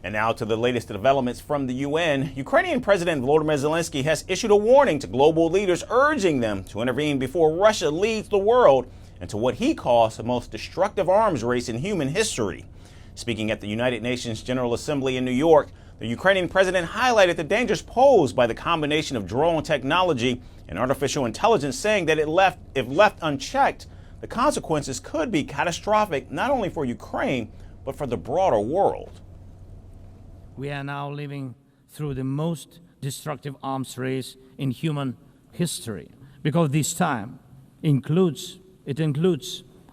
And now to the latest developments from the UN. Ukrainian President Volodymyr Zelenskyy has issued a warning to global leaders, urging them to intervene before Russia leads the world into what he calls the most destructive arms race in human history. Speaking at the United Nations General Assembly in New York, the Ukrainian president highlighted the dangers posed by the combination of drone technology and artificial intelligence, saying that if left unchecked, the consequences could be catastrophic not only for Ukraine, but for the broader world. We are now living through the most destructive arms race in human history, because this time includes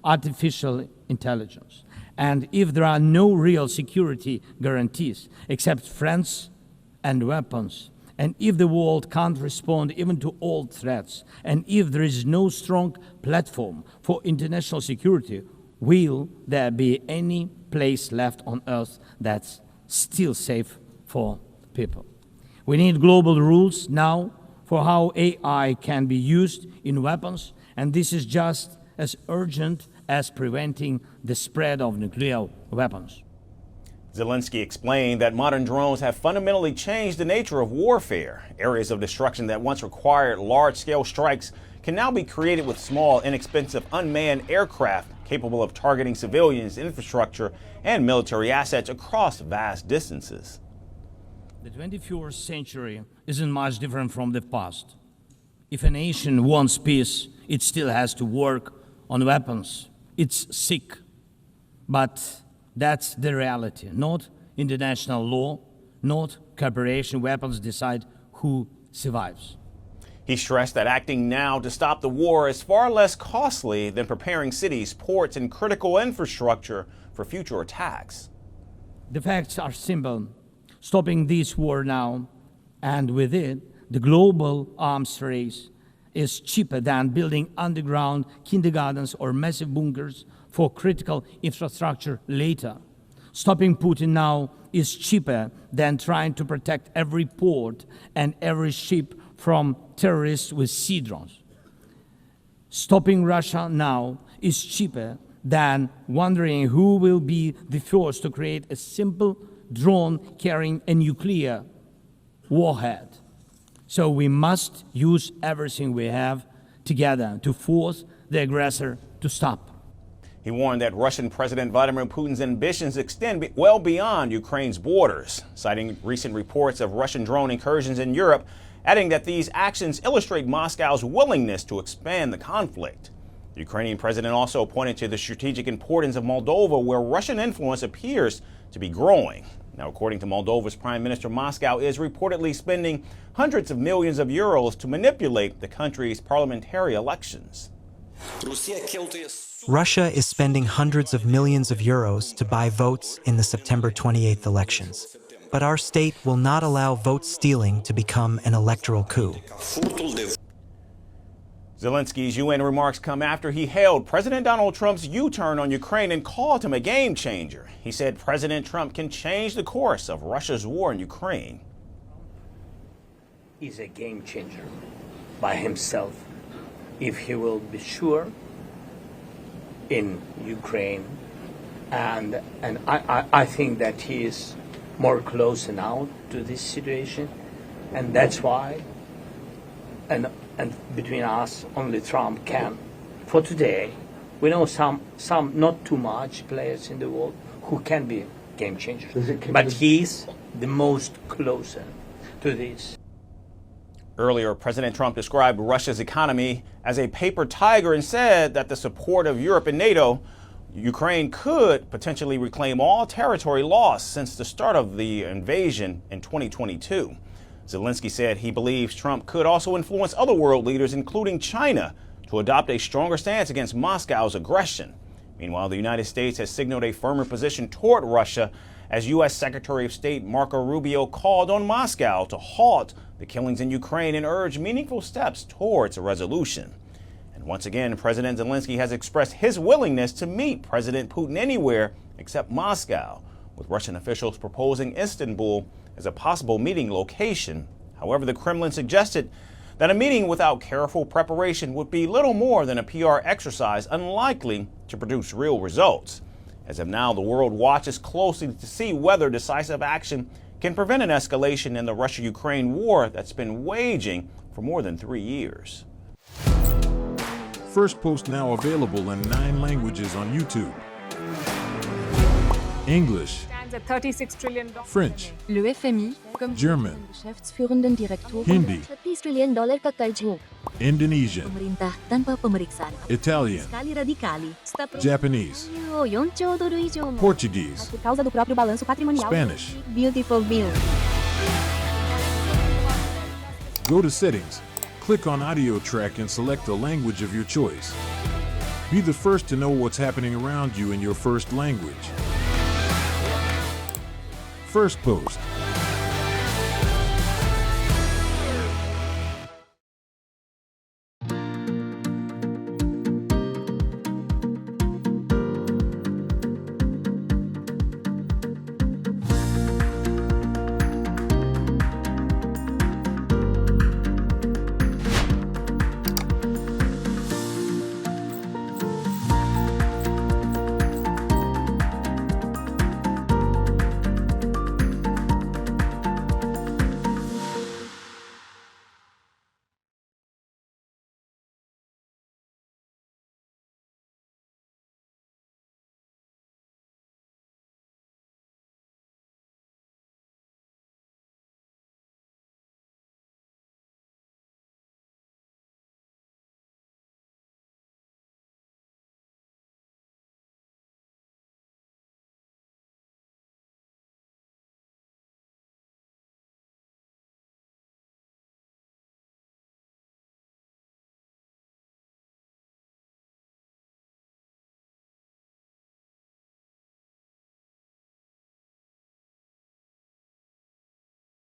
artificial intelligence. And if there are no real security guarantees except friends and weapons, and if the world can't respond even to old threats, and if there is no strong platform for international security, will there be any place left on Earth that's still safe for people? We need global rules now for how AI can be used in weapons, and this is just as urgent as preventing the spread of nuclear weapons. Zelensky explained that modern drones have fundamentally changed the nature of warfare. Areas of destruction that once required large-scale strikes can now be created with small, inexpensive, unmanned aircraft capable of targeting civilians, infrastructure, and military assets across vast distances. The 21st century isn't much different from the past. If a nation wants peace, it still has to work on weapons. It's sick, but that's the reality. Not international law, not cooperation. Weapons decide who survives. He stressed that acting now to stop the war is far less costly than preparing cities, ports, and critical infrastructure for future attacks. The facts are simple. Stopping this war now, and with it, the global arms race, is cheaper than building underground kindergartens or massive bunkers for critical infrastructure later. Stopping Putin now is cheaper than trying to protect every port and every ship from terrorists with sea drones. Stopping Russia now is cheaper than wondering who will be the first to create a simple drone carrying a nuclear warhead. So we must use everything we have together to force the aggressor to stop. He warned that Russian President Vladimir Putin's ambitions extend well beyond Ukraine's borders, citing recent reports of Russian drone incursions in Europe, adding that these actions illustrate Moscow's willingness to expand the conflict. The Ukrainian president also pointed to the strategic importance of Moldova, where Russian influence appears to be growing. Now, according to Moldova's prime minister, Moscow is reportedly spending hundreds of millions of euros to manipulate the country's parliamentary elections. Russia is spending hundreds of millions of euros to buy votes in the September 28th elections. But our state will not allow vote stealing to become an electoral coup. Zelensky's UN remarks come after he hailed President Donald Trump's U-turn on Ukraine and called him a game changer. He said President Trump can change the course of Russia's war in Ukraine. He's a game changer by himself if he will be sure in Ukraine, and I think that he is more close now to this situation, and that's why and between us only Trump can. For today, we know some not too much players in the world who can be game changers, but he's the most closer to this. Earlier, President Trump described Russia's economy as a paper tiger and said that the support of Europe and NATO, Ukraine could potentially reclaim all territory lost since the start of the invasion in 2022. Zelensky said he believes Trump could also influence other world leaders, including China, to adopt a stronger stance against Moscow's aggression. Meanwhile, the United States has signaled a firmer position toward Russia as U.S. Secretary of State Marco Rubio called on Moscow to halt the killings in Ukraine and urge meaningful steps towards a resolution. And once again, President Zelensky has expressed his willingness to meet President Putin anywhere except Moscow, with Russian officials proposing Istanbul as a possible meeting location. However, the Kremlin suggested that a meeting without careful preparation would be little more than a PR exercise, unlikely to produce real results. As of now, the world watches closely to see whether decisive action can prevent an escalation in the Russia-Ukraine war that's been waging for more than 3 years. Firstpost now available in 9 languages on YouTube. English, Stands at $36 trillion. French, Le FMI, comme German, Geschäftsführenden Direktor, Hindi, $30 trillion ka karj mo. Indonesian, Pemerintah tanpa pemeriksaan. Italian, Sekali radikali. Japanese, 4兆ドル以上も Portuguese, por causa do próprio balanço patrimonial. Spanish. Beautiful bill. Go to Settings, click on Audio Track and select a language of your choice. Be the first to know what's happening around you in your first language. Firstpost.